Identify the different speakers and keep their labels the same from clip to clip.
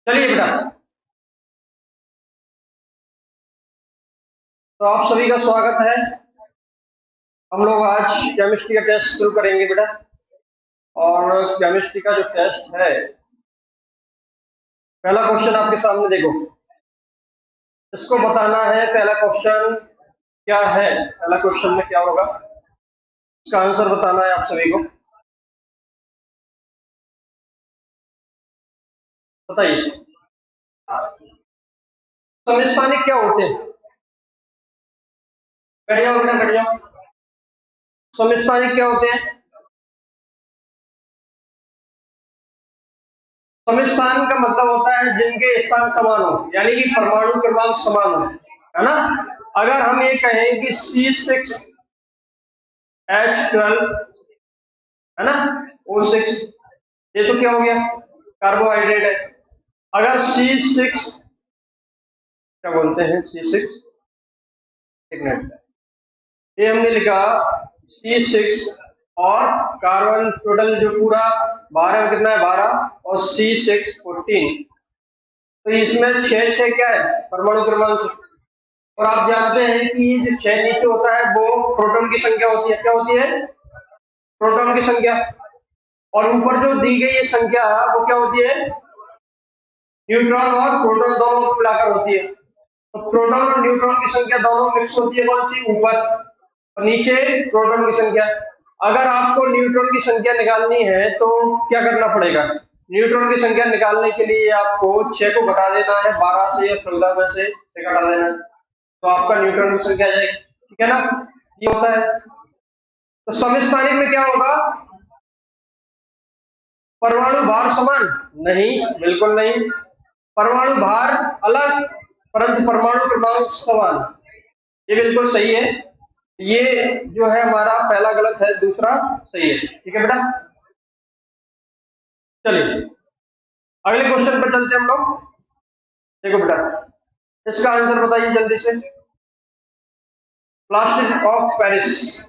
Speaker 1: चलिए बेटा, तो आप सभी का स्वागत है। हम लोग आज केमिस्ट्री का टेस्ट शुरू करेंगे बेटा। और केमिस्ट्री का जो टेस्ट है, पहला क्वेश्चन आपके सामने देखो। इसको बताना है पहला क्वेश्चन क्या है। पहला क्वेश्चन में क्या होगा, इसका आंसर बताना है आप सभी को। बताइए, समस्थानिक क्या होते हैं? बैठ जाओ बेटा, बैठ जाओ। समस्थानिक क्या होते हैं? समस्थान का मतलब होता है जिनके स्थान समान हो, यानी कि परमाणु क्रमांक समान हो, है ना। अगर हम ये कहें कि C6H12, है ना, O6, ये तो क्या हो गया, कार्बोहाइड्रेट है। अगर C6, क्या बोलते हैं, C6, एक मिनट, ये हमने लिखा C6 और कार्बन टोटल जो पूरा 12 में कितना है, 12, और C6 14, तो इसमें 6 क्या है, परमाणु क्रमांक। और आप जानते हैं कि जो 6 नीचे होता है वो प्रोटॉन की संख्या होती है। क्या होती है? प्रोटॉन की संख्या। और ऊपर जो दी गई है संख्या, वो क्या होती है, न्यूट्रॉन और प्रोटॉन दोनों को मिलाकर होती है। तो प्रोटॉन और न्यूट्रॉन की संख्या दोनों मिक्स होती है, कौन सी, ऊपर, और नीचे प्रोटॉन की संख्या। अगर आपको न्यूट्रॉन की संख्या निकालनी है तो क्या करना पड़ेगा? न्यूट्रॉन की संख्या निकालने के लिए आपको 6 को घटा देना है, 12 से या 14 में से 6 घटा देना है, तो आपका न्यूट्रॉन की संख्या आ जाएगी। ठीक है ना, ये होता है। तो समस्थानिक में क्या होगा, परमाणु भार समान नहीं, बिल्कुल नहीं। परमाणु भार अलग परंतु परमाणु क्रमांक समान, ये बिल्कुल सही है। ये जो है हमारा पहला गलत है, दूसरा सही है। ठीक है बेटा, चलिए अगले क्वेश्चन पर चलते हैं हम लोग। देखो बेटा, इसका आंसर बताइए जल्दी से। Plaster of Paris,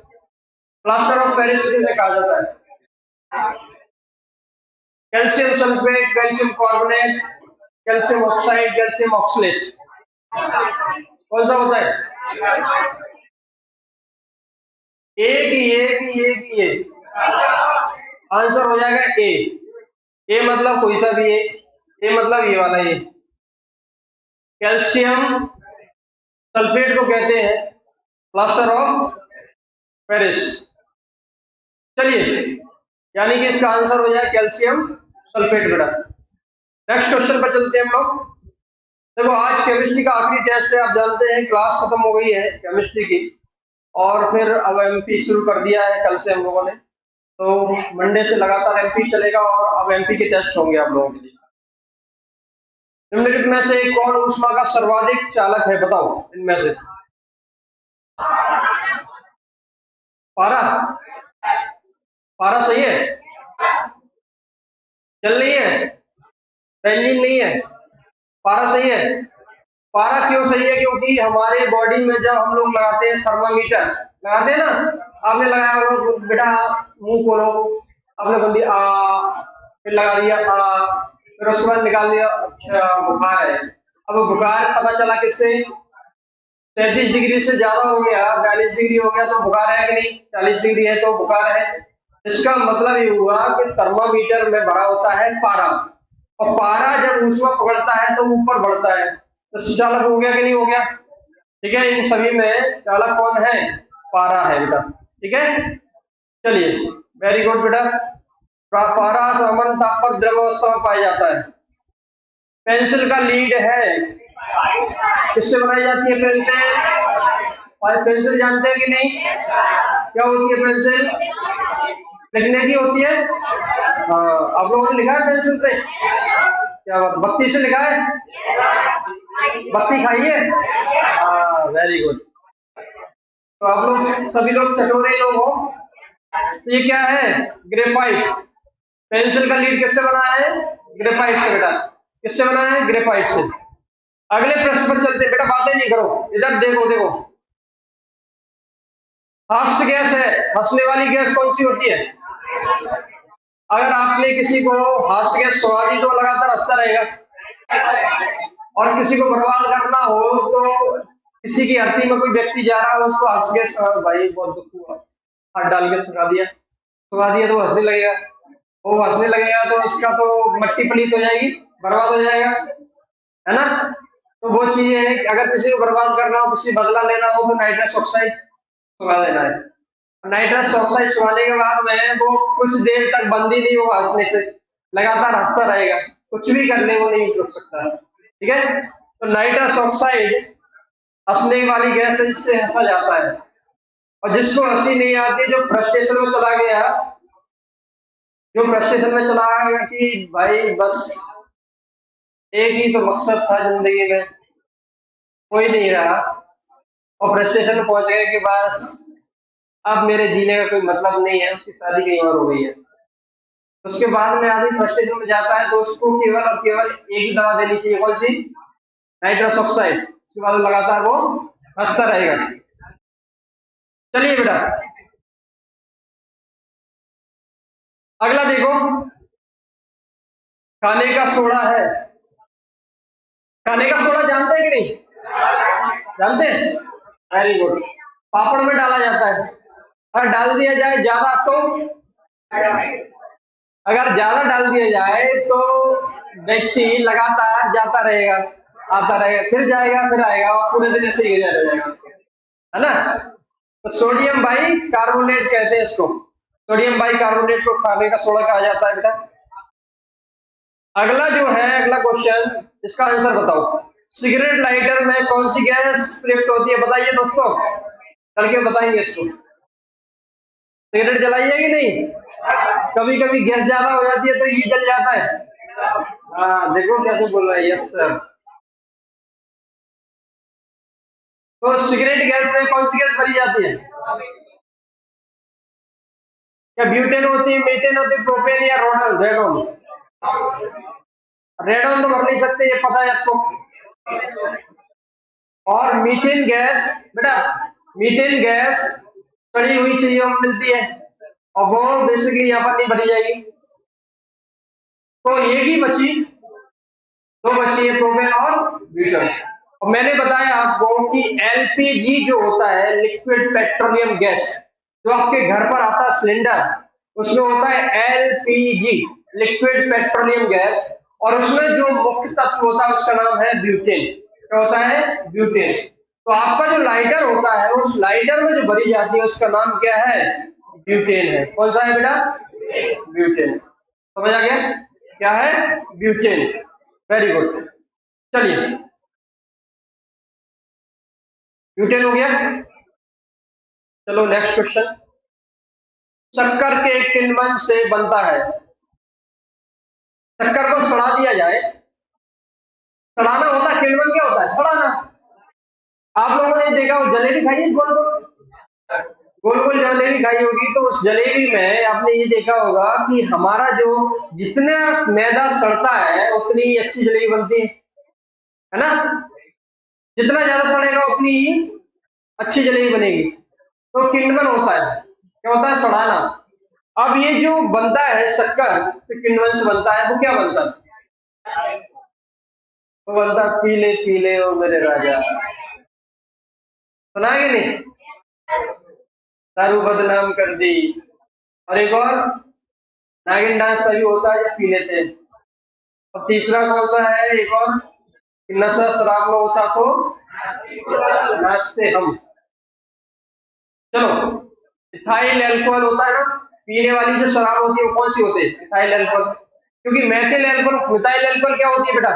Speaker 1: plaster of Paris जिसे कहा जाता है। Calcium sulphate, calcium carbonate, calcium oxide, calcium oxalate, कौन सा होता है? एक ही आंसर हो जाएगा ए। ए मतलब कोई सा भी ए मतलब ये वाला ए। कैल्शियम सल्फेट को कहते हैं प्लास्टर ऑफ पेरिस। चलिए, यानी कि इसका आंसर हो जाए कैल्शियम सल्फेट बेटा। नेक्स्ट क्वेश्चन पर चलते हैं हम लोग। देखो, आज केमिस्ट्री का आखिरी टेस्ट है। आप जानते हैं क्लास खत्म हो गई है केमिस्ट्री की, और फिर अब एमपी शुरू कर दिया है कल से हम लोगों ने। तो मंडे से लगातार एमपी चलेगा और अब एमपी के टेस्ट होंगे आप लोगों के लिए। निम्नलिखित में से कौन ऊष्मा का सर्वाधिक चालक है, बताओ इनमें से। पारा, पारा सही है, चल नहीं है, बेंजीन नहीं है, पारा सही है। पारा क्यों सही है? क्योंकि हमारे बॉडी में जब हम लोग लगाते हैं थर्मामीटर, लगाते हैं ना, आपने लगाया होगा बेटा, मुंह खोलो, आपने बोल दिया आ, फिर लगा दिया आ, फिर उसके बाद निकाल दिया, अच्छा बुखार है। अब बुखार पता चला किससे, 37 डिग्री से ज्यादा हो गया, 42 डिग्री हो गया तो बुखार है कि नहीं, 40 डिग्री है तो बुखार है। इसका मतलब ये हुआ कि थर्मामीटर में भरा होता है पारा, और पारा जब ऊष्मा पकड़ता है तो ऊपर बढ़ता है, तो चालक हो गया कि नहीं हो गया। ठीक है, इन सभी में चालक कौन है, पारा है बेटा। ठीक है, चलिए वेरी गुड बेटा। पारा सामान्य ताप पर द्रव अवस्था में पाया जाता है। पेंसिल का लीड है, किससे बनाई जाती है पेंसिल? और पेंसिल जानते हैं कि नहीं, क्या होती है पेंसिल? लिखने की होती है। हाँ, आप लोगों ने लिखा है पेंसिल से? क्या बात, बत्ती से लिखा है? बत्ती खाई है? हाँ, वेरी गुड। तो आप लोग सभी लोग चटोरे लोग हो। तो ये क्या है, ग्रेफाइट। पेंसिल का लीड किससे बना है? ग्रेफाइट से बेटा। किससे बना है? ग्रेफाइट से। अगले प्रश्न पर चलते बेटा, बातें नहीं करो, इधर देखो देखो। हास्य गैस है, हंसने वाली गैस कौन सी होती है? अगर आपने किसी को हास्य गैस सुना दी तो लगातार हंसता रहेगा, और किसी को बर्बाद करना हो तो किसी की हड्डी में कोई व्यक्ति जा रहा हो उसको हंस के भाई बहुत दुख हुआ, हाथ डाल के सुखा दिया तो हंसने लगेगा। वो हंसने लगेगा तो उसका तो मट्टी पलीत हो जाएगी, बर्बाद हो जाएगा, है ना। तो वो चीज है कि अगर किसी को बर्बाद करना हो, किसी बदला लेना हो तो नाइट्रस ऑक्साइड सुखा देना है। नाइट्रस ऑक्साइड सुखाने के बाद में वो कुछ देर तक बंद ही नहीं होगा हंसने से, लगातार हंसता रहेगा, कुछ भी करने को नहीं रुक सकता, ठीक है। तो नाइट्रस ऑक्साइड हंसने वाली गैस है, जिससे हंसा जाता है। और जिसको हंसी नहीं आती, जो फ्रस्ट्रेशन में चला गया, जो फ्रस्ट्रेशन में चला गया कि भाई बस एक ही तो मकसद था जिंदगी में, कोई नहीं रहा, और फ्रस्ट्रेशन में पहुंच गए कि बस अब मेरे जीने का कोई मतलब नहीं है, उसकी शादी कहीं और हो गई है। उसके बाद में आदमी फ्रस्ट्रेशन में जाता है तो उसको केवल और केवल एक ही दवा देनी चाहिए, कौन सी? Nitrous oxide. उसके बाद लगातार वो हंसता रहेगा। चलिए बेटा अगला देखो, खाने का सोडा है। खाने का सोडा जानते हैं कि नहीं? जानते हैं, वेरी गुड। पापड़ में डाला जाता है, अगर डाल दिया जाए ज्यादा तो, अगर ज्यादा डाल दिया जाए तो व्यक्ति लगातार जाता रहेगा, आता रहेगा, फिर जाएगा, फिर आएगा, और पूरे दिन ऐसे ही रह जाएगा उसके, है ना। तो सोडियम बाई कार्बोनेट कहते हैं इसको, सोडियम बाई कार्बोनेट को खाने का सोडा कहा जाता है बेटा। अगला जो है, अगला क्वेश्चन, इसका आंसर बताओ। सिगरेट लाइटर में कौन सी गैस प्रयुक्त होती है, बताइए दोस्तों, करके बताएंगे इसको। सिगरेट जलाइए कि नहीं? कभी कभी गैस ज्यादा हो जाती है तो ये जल जाता है। हाँ देखो कैसे बोल रहा है, यस सर। तो सिगरेट गैस से कौन सी गैस भरी जाती है? क्या ब्यूटेन होती है, मीथेन होती है, प्रोपेन या रोडन? रेडोन। रेडोन तो भर नहीं सकते, ये पता है आपको। और मीथेन गैस बेटा, मीथेन गैस सड़ी हुई चीजों में मिलती है, और वो बेसिकली यहाँ पर नहीं भरी जाएगी। तो ये ही बची, दो बची है, प्रोपेन और ब्यूटेन। और मैंने बताया आपको कि एलपीजी जो होता है, लिक्विड पेट्रोलियम गैस, जो आपके घर पर आता है सिलेंडर, उसमें होता है एलपीजी, लिक्विड पेट्रोलियम गैस, और उसमें जो मुख्य तत्व होता है उसका नाम है ब्यूटेन। क्या होता है? ब्यूटेन। तो आपका जो लाइटर होता है, उस लाइटर में जो भरी जाती है उसका नाम क्या है? ब्यूटेन है। कौन सा है बेटा? ब्यूटेन। समझ आ गया क्या है? ब्यूटेन। Very good. चलिए, ब्यूटेन हो गया। चलो नेक्स्ट क्वेश्चन। शक्कर के किण्वन से बनता है, शक्कर को सड़ा दिया जाए, सड़ाना होता है, किण्वन क्या होता है? सड़ाना। आप लोगों ने देखा हो जलेबी खाई है, गोल गोल गोल गोल जलेबी खाई होगी, तो उस जलेबी में आपने ये देखा होगा कि हमारा जो जितना मैदा सड़ता है उतनी ही अच्छी जलेबी बनती है ना। जितना ज्यादा सड़ेगा उतनी ही अच्छी जलेबी बनेगी। तो किण्वन होता है, क्या होता है? सड़ाना। अब ये जो बनता है शक्कर से, किण्वन से बनता है, वो क्या बनता है? वो बनता है पीले पीले ओ मेरे राजा। सुना कि नहीं? दारू बदनाम कर दी। और एक और नागिन डांस तभी होता है जब पी लेते हैं। और तीसरा कौन सा है? एक और, नशा शराब में होता तो नाचते हम। चलो, इथाइल एल्कोहल होता है ना, पीने वाली जो शराब होती है वो कौन सी होती है? Ethyl alcohol. क्योंकि मैथिल एल्कोहल, मिथाइल एल्कोहल क्या होती है बेटा?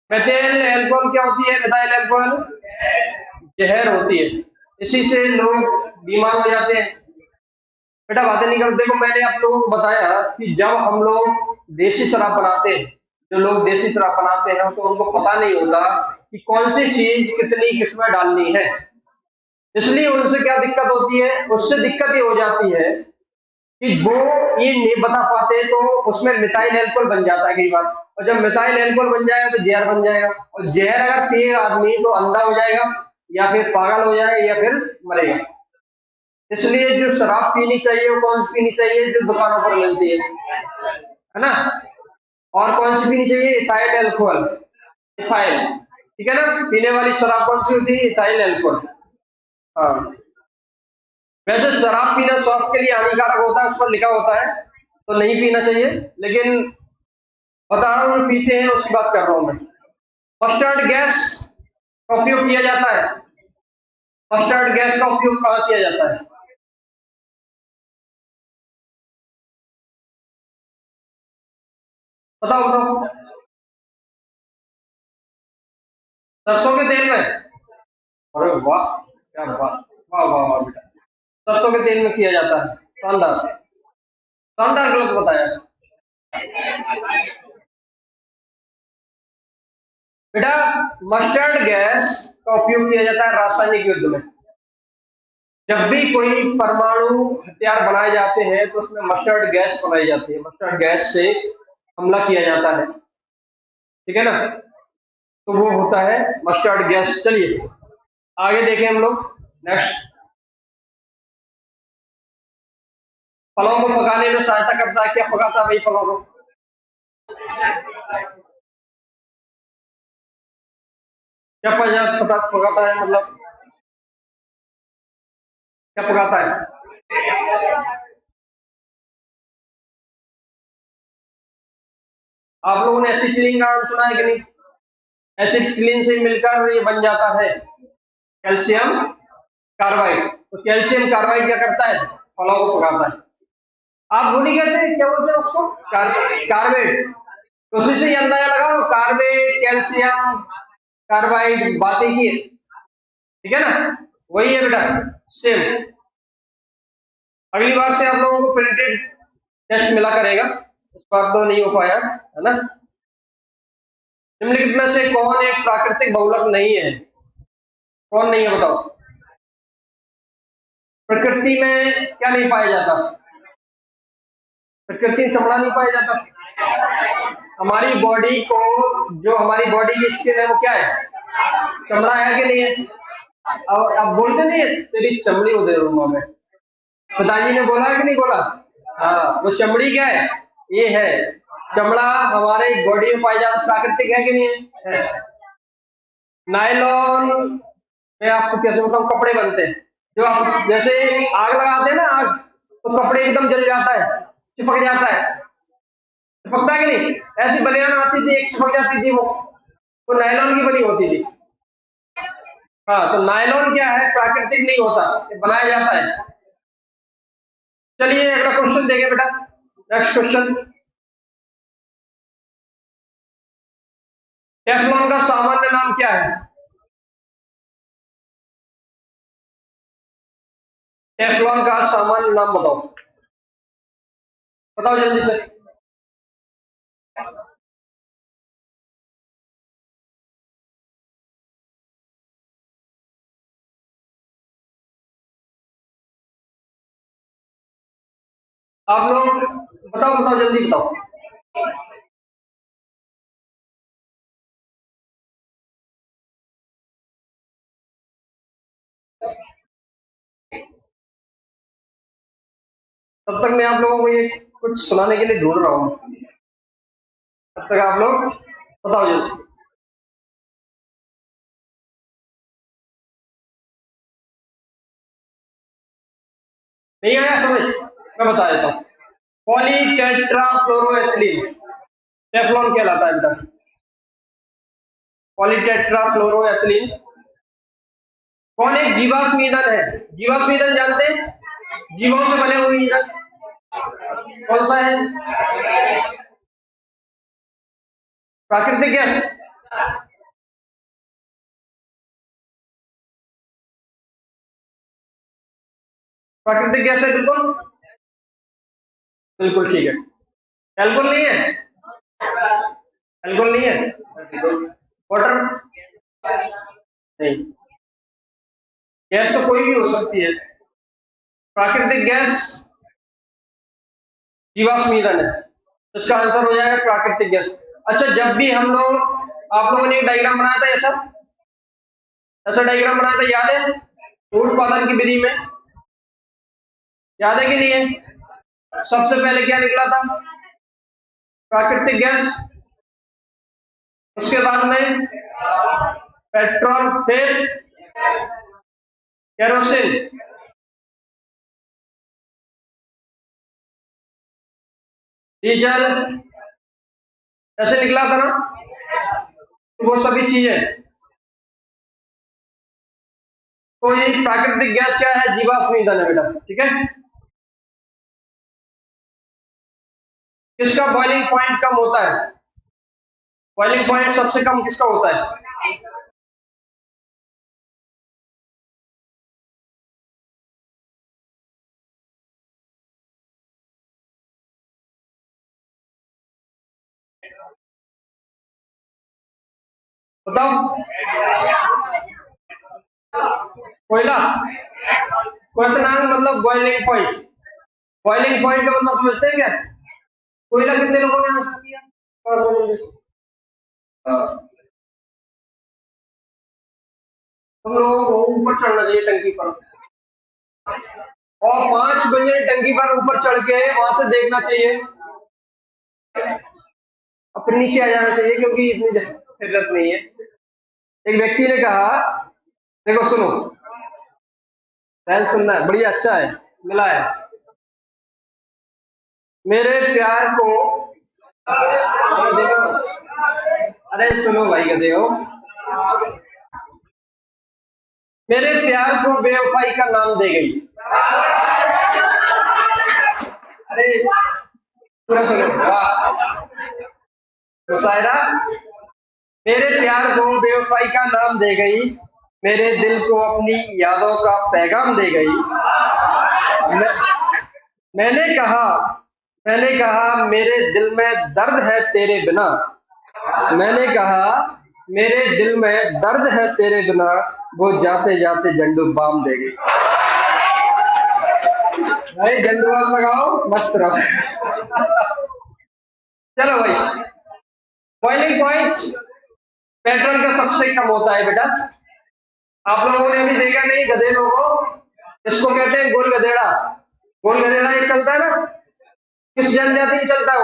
Speaker 1: मैथिल एल्कोहल क्या होती है? मिथाइल एल्कोहल जहर होती है, इसी से लोग बीमार हो जाते हैं। बेटा बातें नहीं करते। देखो मैंने आप लोगों को बताया कि जब हम लोग देसी शराब बनाते हैं, जो लोग देसी शराब बनाते हैं तो उनको पता नहीं होता कि कौन सी चीज कितनी किस्में डालनी है, इसलिए उनसे क्या दिक्कत होती है? उससे दिक्कत ये हो जाती है कि वो ये नहीं बता पाते, तो उसमें मिथाइल एल्कोहल बन जाता है कई बार। और जब मिथाइल एल्कोहल बन जाएगा तो जहर बन जाएगा, और जहर अगर पिए आदमी तो अंधा हो जाएगा, या फिर पागल हो जाएगा, या फिर मरेगा। इसलिए जो शराब पीनी चाहिए वो कौन सी पीनी चाहिए? जो दुकानों पर मिलती है ना। और कौन सी पीनी चाहिए? इथाइल एल्कोहल, इथाइल, ठीक है ना। पीने वाली शराब कौन सी होती है? Ethyl alcohol. हाँ, वैसे शराब पीना स्वास्थ्य के लिए हानिकारक होता है, उस पर लिखा होता है, तो नहीं पीना चाहिए, लेकिन बता रहा हूँ पीते हैं, उसकी बात कर रहा हूँ मैं। मस्टर्ड गैस का उपयोग किया जाता है। मस्टर्ड गैस का उपयोग कहाँ किया जाता है? बताओ बताओ। सरसों के तेल में? अरे वाह, क्या बात, वाह वाह वाह बेटा, सरसों के तेल में किया जाता है, शानदार, शानदार, गलत बताया बेटा। मस्टर्ड गैस का उपयोग किया जाता है रासायनिक युद्ध में। जब भी कोई परमाणु हथियार बनाए जाते हैं तो उसमें मस्टर्ड गैस बनाई जाती है, मस्टर्ड गैस से हमला किया जाता है, ठीक है ना। तो वो होता है मस्टर्ड गैस। चलिए आगे देखें हम लोग। नेक्स्ट, फलों को पकाने में सहायता करता है, क्या पकाता है भाई फलों को? क्या पदार्थ पकाता है, मतलब क्या पकाता है? आप लोगों ने एसिटिलीन का नाम सुना है कि नहीं? एसिटिलीन से मिलकर ये बन जाता है कैल्शियम कार्बाइड। तो कैल्शियम कार्बाइड क्या करता है? फलों को पकाता है। आप भूल ही गए थे, क्या बोलते हैं उसको? कार्बेट। तो उसी से ये अंदाजा लगाओ, कार्बेट, कैल्शियम कार्बाइड, बातें की, ठीक है ना, वही है बेटा, सेम। अगली बार से आप लोगों को प्रिंटेड टेस्ट मिला करेगा, इस बार तो नहीं हो पाया, है ना। निम्नलिखित में से कौन एक प्राकृतिक बहुलक नहीं है? कौन नहीं है बताओ? प्रकृति में क्या नहीं पाया जाता? प्रकृति में चमड़ा नहीं पाया जाता। हमारी बॉडी को, जो हमारी बॉडी की स्किन है वो क्या है? चमड़ा है कि नहीं है? अब बोलते नहीं है तेरी चमड़ी उधर रूम में, पिताजी ने बोला है कि नहीं बोला? हाँ, वो चमड़ी क्या है? ये है, चमड़ा हमारे बॉडी में पाया जाता, प्राकृतिक है कि नहीं है? नायलॉन में आपको कैसे बताऊं, कपड़े बनते हैं, जो आप जैसे आग लगाते हैं ना, आग, तो कपड़े एकदम जल जाता है, चिपक जाता है, चिपकता है कि नहीं? ऐसी बनियान आती थी, एक चिपक जाती थी, वो नायलॉन की बनी होती थी। हाँ, तो नायलॉन क्या है? प्राकृतिक नहीं होता, ये बनाया जाता है। चलिए अगला क्वेश्चन देखें बेटा। नेक्स्ट क्वेश्चन, टेफ्लॉन का सामान्य नाम क्या है? टेफ्लॉन का सामान्य नाम बताओ, बताओ जल्दी से। आप लोग बताओ बताओ जल्दी बताओ। तब तक मैं आप लोगों को ये कुछ सुनाने के लिए ढूंढ रहा हूँ, तब तक आप लोग बताओ जल्दी से। नहीं आया समझ? मैं बता देता हूँ। पॉलीटेट्राफ्लोरोएथिलीन टेफ्लॉन कहलाता है बेटा। पॉलीटेट्राफ्लोरोएथिलीन कौन एक जीवाश्म ईंधन है? जीवाश्म ईंधन जानते हैं? जीवों से बने हुए ईंधन कौन सा है? प्राकृतिक गैस। प्राकृतिक गैस है, बिल्कुल बिल्कुल ठीक है। एल्कोहल नहीं है? एल्कोहल नहीं है? वाटर नहीं। गैस तो कोई भी हो सकती है, प्राकृतिक गैस जीवाश्म ईंधन है, तो इसका आंसर हो जाएगा प्राकृतिक गैस। अच्छा, जब भी हम लोग, आप लोगों ने एक डायग्राम बनाया था ऐसा, ऐसा डायग्राम बनाया था, याद है? फूड उत्पादन की विधि में, याद है कि नहीं है? सबसे पहले क्या निकला था? प्राकृतिक गैस, उसके बाद में पेट्रोल, फिर केरोसिन, डीजल, ऐसे निकला था ना, वो सभी चीजें। तो ये प्राकृतिक गैस क्या है? जीवाश्म ईंधन है बेटा, ठीक है। किसका बॉइलिंग पॉइंट कम होता है? बॉइलिंग पॉइंट सबसे कम किसका होता है? बताओ। कोयला। क्वथनांक मतलब बॉइलिंग पॉइंट। बॉइलिंग पॉइंट का मतलब समझते हैं क्या? कोयला कितने लोगों ने आंसर किया? हम लोगों को ऊपर चढ़ना चाहिए टंकी पर, और 5 बजे टंकी पर ऊपर चढ़ के वहां से देखना चाहिए, फिर नीचे आ जाना चाहिए, क्योंकि इतनी जरूरत नहीं है। एक व्यक्ति ने कहा, देखो सुनो, ध्यान सुनना है, बढ़िया अच्छा है, मिला है। मेरे प्यार को, अरे सुनो भाई, कहते हो मेरे प्यार को बेवफाई का नाम दे गई। अरे पूरा सुनो, तो शायरा, मेरे प्यार को बेवफाई का नाम दे गई, मेरे दिल को अपनी यादों का पैगाम दे गई। मैंने कहा मेरे दिल में दर्द है तेरे बिना, मैंने कहा मेरे दिल में दर्द है तेरे बिना, वो जाते जाते झंडू बाम दे गई। भाई झंडू बाम लगाओ, मस्त रहो। चलो भाई, बॉइलिंग पॉइंट पेट्रोल का सबसे कम होता है बेटा। आप लोगों ने भी देखा नहीं, गधे लोगों, इसको कहते हैं गोल गधेड़ा। गोल गधेड़ा ये चलता है ना, किस जनजाति में चलता है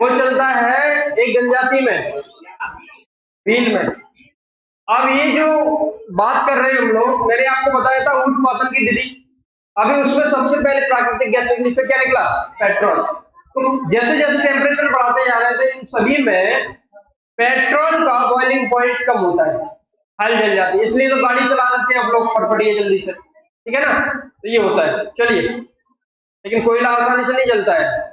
Speaker 1: वो चलता है एक जनजाति में, भील में। अब ये जो बात कर रहे हैं हम लोग, मैंने आपको बताया था ऊंट पातन की दीदी, अभी उसमें सबसे पहले प्राकृतिक गैस निकली, फिर क्या निकला? पेट्रोल। तो जैसे जैसे टेम्परेचर बढ़ाते जा रहे थे, इन सभी में पेट्रोल का बॉइलिंग पॉइंट कम होता है, हाल जल जाती है, इसलिए तो गाड़ी चला लेते हैं आप लोग फटफटिए जल्दी से, ठीक है ना। तो ये होता है। चलिए, लेकिन कोयला आसानी से नहीं जलता है।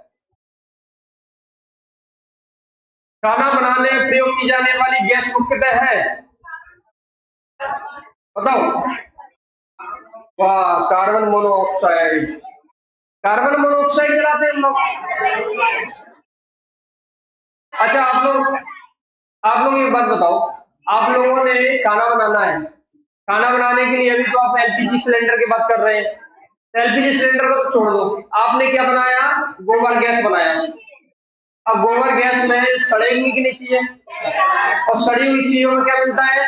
Speaker 1: खाना बनाने में प्रयोग की जाने वाली गैस मुख्यतः है, बताओ। वाह, कार्बन मोनोऑक्साइड। कार्बन मोनोऑक्साइड जलाते हैं हम लोग। अच्छा, आप लोग एक बात बताओ, आप लोगों ने खाना बनाना है, खाना बनाने के लिए अभी तो आप एलपीजी सिलेंडर की बात कर रहे हैं, एलपीजी सिलेंडर को तो छोड़ दो, आपने क्या बनाया? गोबर गैस बनाया। अब गोबर गैस में सड़ेगी कि नहीं चीजें, और सड़ी हुई चीजों में क्या मिलता है?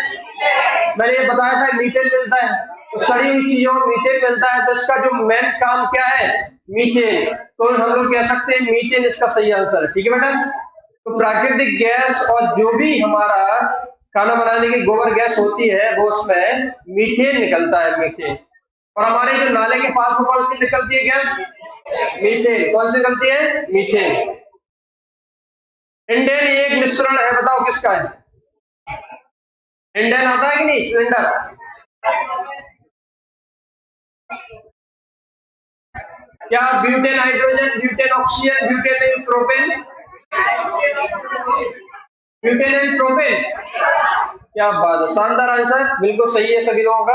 Speaker 1: मैंने ये बताया था, मीथेन मिलता है। तो सड़ी हुई चीजों में मीथेन मिलता है, तो इसका जो मेन काम क्या है? मीथेन। तो हम लोग कह सकते हैं मीथेन इसका सही आंसर है, ठीक है बेटा। तो प्राकृतिक गैस और जो भी हमारा खाना बनाने की गोबर गैस होती है, वो उसमें मीथेन निकलता है, मीथेन। और हमारे जो नाले के पास कौन सी निकलती है गैस? मीथेन। कौन सी निकलती है? मीथेन। इंडेन एक मिश्रण है, बताओ किसका है? इंडेन आता है कि नहीं? सिलेंडर। क्या butane hydrogen, butane oxygen, butane and propane, butane and propane. क्या बात है, शानदार आंसर, बिल्कुल सही है सभी लोगों का।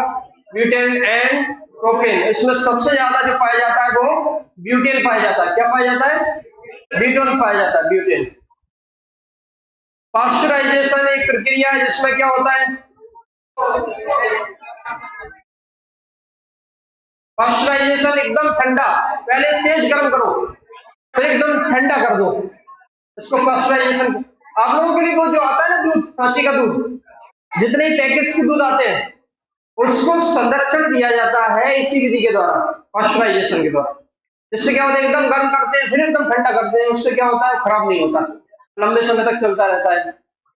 Speaker 1: ब्यूटेन एंड प्रोपेन, इसमें सबसे ज्यादा जो पाया जाता है वो ब्यूटेन पाया जाता है। क्या पाया जाता है? ब्यूटेन पाया जाता है, ब्यूटेन। पास्चराइजेशन एक प्रक्रिया है जिसमें क्या होता है? पास्चराइजेशन एकदम ठंडा, पहले तेज गर्म करो, फिर एकदम ठंडा कर दो, इसको पास्चराइजेशन। आप लोगों के लिए वो जो आता है ना दूध, सांची का दूध, जितने पैकेट्स के दूध आते हैं, उसको संरक्षण दिया जाता है इसी विधि के द्वारा, पास्चराइजेशन के द्वारा। इससे क्या होता है, एकदम गर्म करते हैं फिर एकदम ठंडा करते हैं, उससे क्या होता है, खराब नहीं होता, लंबे समय तक चलता रहता है।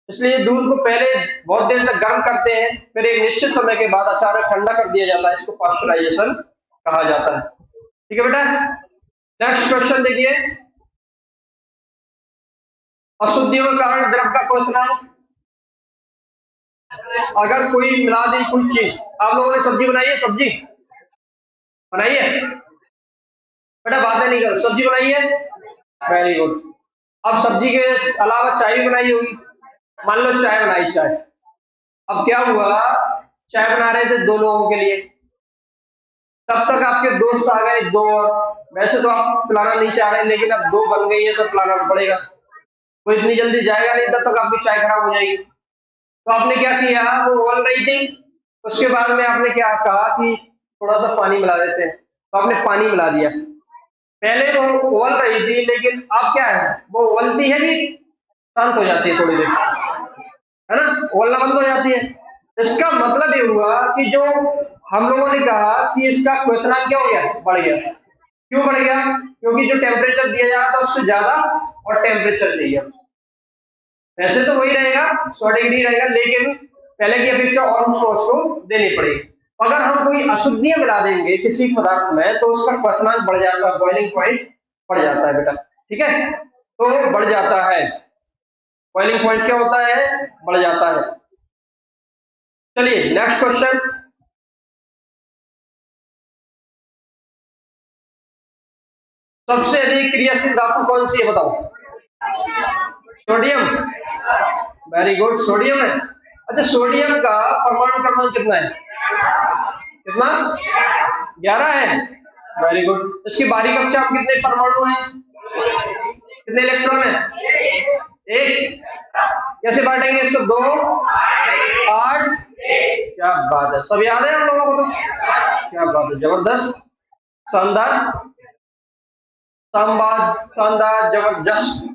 Speaker 1: इसलिए दूध को पहले बहुत देर तक गर्म करते हैं, फिर एक निश्चित समय के बाद अचानक ठंडा कर दिया जाता है, इसको पास्चुराइजेशन कहा जाता है। ठीक है बेटा, नेक्स्ट क्वेश्चन देखिए, अशुद्धियों के कारण द्रव का क्वथनांक। अगर कोई मिला दी कोई चीज, आप लोगों ने सब्जी बनाई है, सब्जी बनाई है बेटा, बातें नहीं कर, सब्जी बनाई है, वेरी गुड। अब सब्जी के अलावा चाय भी बनाई होगी, मान लो चाय बनाई, चाय, अब क्या हुआ, चाय बना रहे थे 2 लोगों के लिए, तब तक आपके दोस्त आ गए 2 और, वैसे तो आप पिलाना नहीं चाह रहे लेकिन अब 2 बन गई है तो पिलाना पड़ेगा, वो इतनी जल्दी जाएगा नहीं, तब तक आपकी चाय खराब हो जाएगी। तो आपने क्या किया, वो उबल रही थी, उसके बाद में आपने क्या कहा कि थोड़ा सा पानी मिला देते हैं, तो आपने पानी मिला दिया। पहले वो उबल रही थी लेकिन अब क्या है, वो उबलती है नहीं, शांत हो जाती है थोड़ी देर, है ना, उबलना बंद हो जाती है। इसका मतलब ये हुआ कि जो हम लोगों ने कहा कि इसका क्वथनांक क्या हो गया, बढ़ गया। क्यों बढ़ गया, क्योंकि जो टेम्परेचर दिया जा रहा था उससे ज्यादा और टेम्परेचर चाहिए। वैसे तो वही रहेगा, 100 डिग्री रहेगा, लेकिन पहले की अपेक्षा और उसको देनी पड़ेगी। अगर हम कोई अशुद्धियां मिला देंगे किसी पदार्थ में तो उसका क्वथनांक बढ़ जाता है, बॉइलिंग पॉइंट बढ़ जाता है बेटा। ठीक है, तो बढ़ जाता है, बॉइलिंग पॉइंट क्या होता है, बढ़ जाता है। चलिए नेक्स्ट क्वेश्चन, सबसे अधिक क्रियाशील धातु कौन सी है, बताओ। सोडियम, वेरी गुड, सोडियम है। अच्छा, सोडियम का परमाणु क्रमांक कितना है, कितना, 11 है, वेरी गुड। इसकी बारीक कक्षा में कितने परमाणु हैं, कितने इलेक्ट्रॉन है, एक, कैसे बांटेंगे इसको, 2, 8, क्या बात है, सब याद है हम लोगों को, तो क्या बात है, जबरदस्त, शानदार, शानदार, जबरदस्त,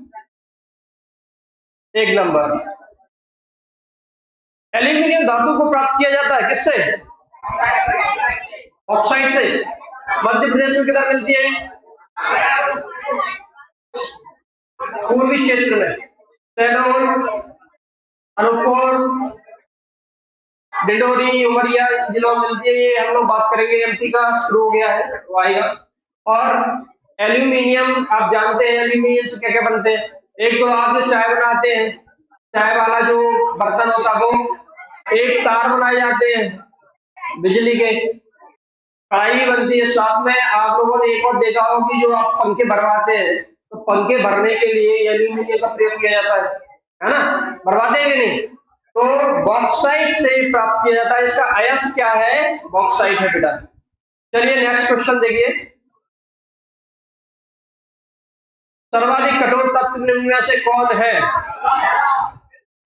Speaker 1: एक नंबर। एल्यूमिनियम धातु को प्राप्त किया जाता है किससे, ऑक्साइड से। मध्य प्रदेश में किधर मिलती है, पूर्वी क्षेत्र में, शहडोल, अनूपपुर, डिंडोरी, उमरिया जिलों में मिलती है। ये हम लोग बात करेंगे, एमपी का शुरू हो गया है तो आएगा। और एल्यूमिनियम आप जानते हैं, एल्यूमिनियम से क्या क्या बनते हैं, एक तो आप जो चाय बनाते हैं, चाय वाला जो बर्तन होता है वो, एक तार बनाए जाते हैं बिजली के, कढ़ाई भी बनती है, साथ में आप लोगों ने एक और देखा हो कि जो आप पंखे भरवाते हैं तो पंखे भरने के लिए एल्यूमिनियम का प्रयोग किया जाता है ना, भरवाते हैं कि नहीं, तो बॉक्साइट से प्राप्त किया जाता है। इसका अयस्क क्या है, बॉक्साइट है बेटा। चलिए नेक्स्ट क्वेश्चन देखिए, सर्वाधिक कठोर तत्व निम्न में से कौन है,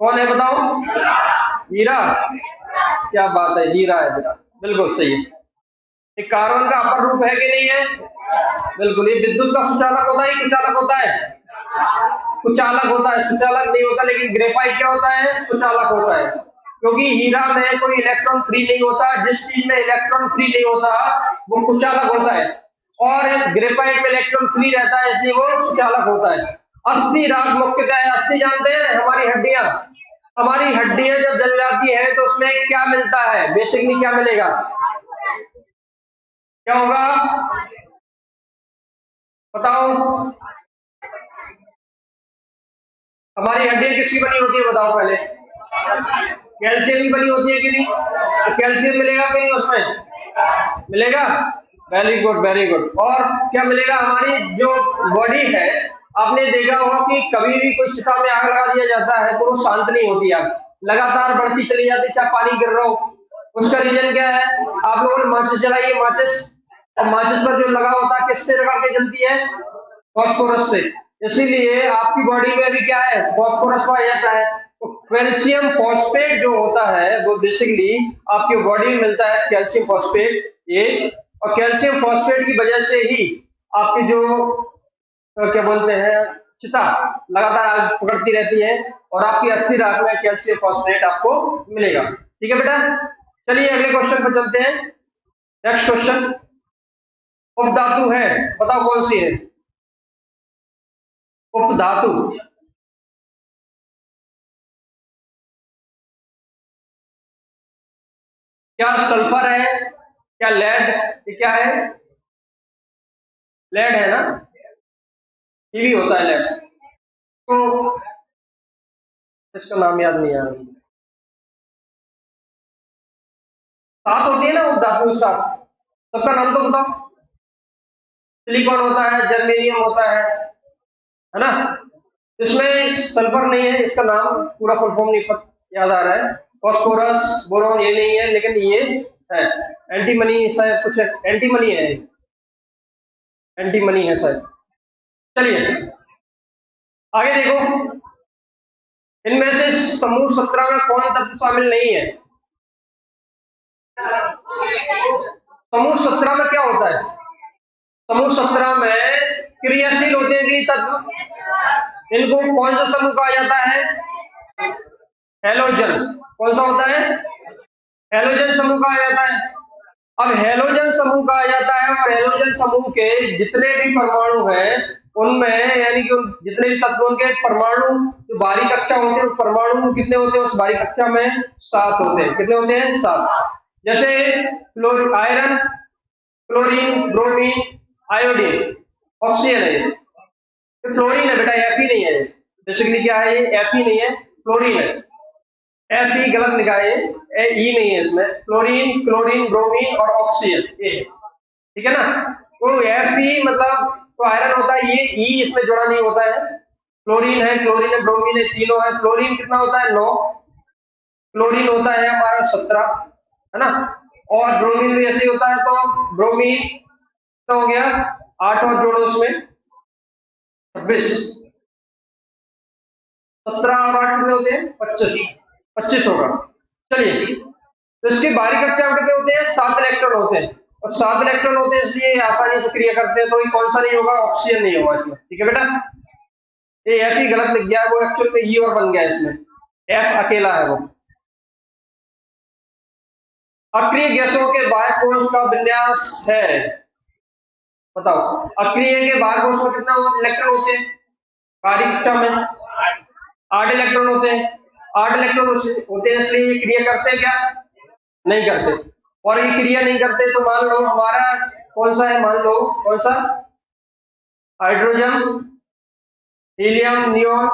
Speaker 1: कौन है बताओ, हीरा, क्या बात है, हीरा है बेटा, बिल्कुल सही है। एक कार्बन का अपर रूप है कि नहीं है, बिल्कुल। ये विद्युत का सुचालक होता है, कुचालक होता है, कुचालक होता है, सुचालक नहीं होता, लेकिन ग्रेफाइट क्या होता है, सुचालक होता है, क्योंकि हीरा में कोई इलेक्ट्रॉन फ्री नहीं होता, जिस चीज में इलेक्ट्रॉन फ्री नहीं होता वो कुचालक होता है, और ग्रेफाइट में इलेक्ट्रॉन फ्री रहता है इसलिए वो सुचालक होता है। अस्थि राग मुख्यतः है, अस्थि जानते हैं, हमारी हड्डियां, हमारी हड्डियां जब जल जाती है तो उसमें क्या मिलता है, बेसिकली क्या मिलेगा, क्या होगा बताओ, हमारी हड्डियां किसकी बनी होती है बताओ पहले, कैल्शियम की बनी होती है कि नहीं, तो कैल्शियम मिलेगा कि नहीं उसमें, मिलेगा, वेरी गुड, वेरी गुड। और क्या मिलेगा, हमारी जो बॉडी है, आपने देखा होगा कि कभी भी कोई चिता में आग लगा दिया जाता है तो वो शांत नहीं होती, आग लगातार बढ़ती चली जाती, चाहे पानी गिर रहा हो। उसका रीजन क्या है, आप लोगों ने माचिस जलाई है, माचिस, और माचिस पर जो लगा होता है किससे रगड़ के जलती है, फॉस्फोरस से, इसीलिए आपकी बॉडी में भी क्या है, फॉस्फोरस पाया जाता है। तो कैल्शियम फॉस्फेट जो होता है वो बेसिकली आपकी बॉडी में मिलता है, कैल्शियम फॉस्फेट ये, और कैल्शियम फॉस्फेट की वजह से ही आपकी जो क्या बोलते हैं, चिता लगातार आग पकड़ती रहती है, और आपकी अस्थि राख में कैल्शियम फॉस्फेट आपको मिलेगा। ठीक है बेटा, चलिए अगले क्वेश्चन पर चलते हैं। नेक्स्ट क्वेश्चन, उपधातु है, बताओ कौन सी है उपधातु? क्या सल्फर है, क्या लेड, ये क्या है? लेड है ना, ये भी होता है लेड। तो इसका नाम याद नहीं आ रहा। सात होती है ना उपधातु, सात, सबका नाम तो बताओ। सिलिकॉन होता है, जर्मेनियम होता है ना? इसमें सल्फर नहीं है, इसका नाम पूरा फुल फॉर्म नहीं याद आ रहा है। फॉस्फोरस, बोरॉन ये नहीं है, लेकिन ये है एंटीमनी, शायद कुछ एंटीमनी है, एंटीमनी है शायद। चलिए आगे देखो, इनमें से समूह 17 में कौन तत्व शामिल नहीं है? समूह 17 में क्या होता है? समूह 17 में क्रियाशील होते हैं कि तत्व? इनको कौन सा समूह कहा जाता है? हेलोजन। कौन सा होता है? हेलोजन समूह कहा जाता है। अब हेलोजन समूह कहा जाता है, और हेलोजन समूह के जितने भी परमाणु हैं उनमें, यानी कि जितने भी तत्वों के परमाणु जो बारीक कक्षा होते हैं, परमाणु कितने होते हैं उस बारीक कक्षा में? 7 होते हैं। कितने होते हैं? 7। जैसे iron, chlorine, bromine, iodine, oxygen है ये। फ्लोरीन है बेटा, एफ ही नहीं है। बेसिकली क्या है ये? एफ ही नहीं है, फ्लोरीन है। एफ ही गलत लिखा है, ई नहीं है इसमें। फ्लोरीन, क्लोरीन, ब्रोमीन और ऑक्सीजन, ये ठीक है ना? तो एफ ही मतलब तो आयरन होता है, ये ई इसमें जुड़ा नहीं होता है। क्लोरीन है, ब्रोमीन है, तीनों है। फ्लोरीन कितना होता है? 9। क्लोरीन होता है हमारा 17, है ना? और ब्रोमीन भी ऐसे ही होता है। तो ब्रोमीन कितना हो गया? 8 और जोड़ो उसमें 26। 17 और 8 कितने होते हैं? 25। 25 होगा। चलिए, तो इसके बाहरी कक्षा में कितने होते हैं? 7 इलेक्ट्रॉन होते हैं, और 7 इलेक्ट्रॉन होते हैं इसलिए आसानी से क्रिया करते हैं। तो ये कौन सा नहीं होगा? ऑक्सीजन नहीं होगा इसमें। ठीक है बेटा, ये एफ ही गलत लिख गया, वो एक्चुअल में ई और बन गया इसमें, एफ अकेला है वो। अक्रिय गैसों के बाह्य कोश का विन्यास है, बताओ। अक्रिय के बाह्य कोश में कितना इलेक्ट्रॉन होते हैं? बाहरी कक्षा में 8 इलेक्ट्रॉन होते हैं। 8 इलेक्ट्रॉन होते हैं, इसलिए ये क्रिया करते हैं क्या? नहीं करते। और ये क्रिया नहीं करते तो मान लो हमारा कौन सा है? मान लो कौन सा? हाइड्रोजन, हीलियम, नियोन,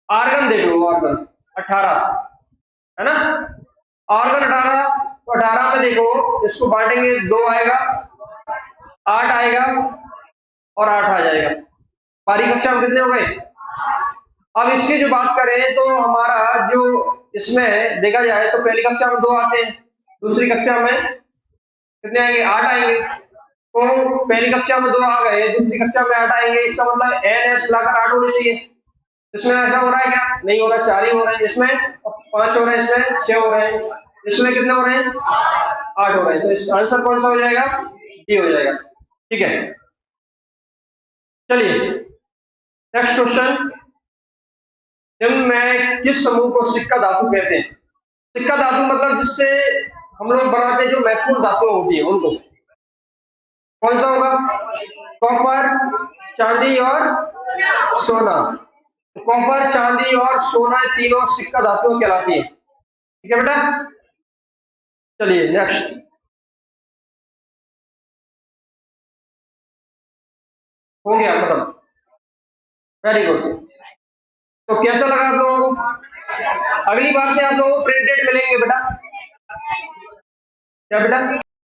Speaker 1: आर्गन देख लो। आर्गन 18 है ना? आर्गन 18, तो 18 में देखो इसको बांटेंगे 2 आएगा, 8 आएगा और 8 आ जाएगा। बारीक कक्षा में कितने हो गए? अब इसकी जो बात करें तो हमारा जो इसमें देखा जाए तो पहली कक्षा में 2 आते हैं, दूसरी कक्षा में कितने आएंगे? 8 आएंगे। तो पहली कक्षा में 2 आ गए, दूसरी कक्षा में 8 आएंगे। इसका मतलब एन एस मिलाकर 8 होने चाहिए। इसमें ऐसा हो रहा है क्या? नहीं हो रहा, 4 ही हो रहे हैं। इसमें 5 हो रहे हैं, इसमें 6 हो रहे हैं, इसमें कितने हो रहे हैं? 8 हो रहे हैं। तो इस आंसर कौन सा हो जाएगा? डी हो जाएगा। ठीक है, चलिए नेक्स्ट क्वेश्चन। निम्न में किस समूह को सिक्का धातु कहते हैं? सिक्का धातु मतलब जिससे हम लोग बनाते हैं, जो महत्वपूर्ण धातु होती है उनको। कौन सा होगा? कॉपर, चांदी और सोना। कॉपर, चांदी और सोना तीनों सिक्का धातुओं कहलाती है। ठीक है बेटा, चलिए नेक्स्ट। हो गया खत्म, वेरी गुड। तो कैसा लगा आप लोगों को? अगली बार से आप लोगों को प्रिंटेड मिलेंगे बेटा। क्या बेटा?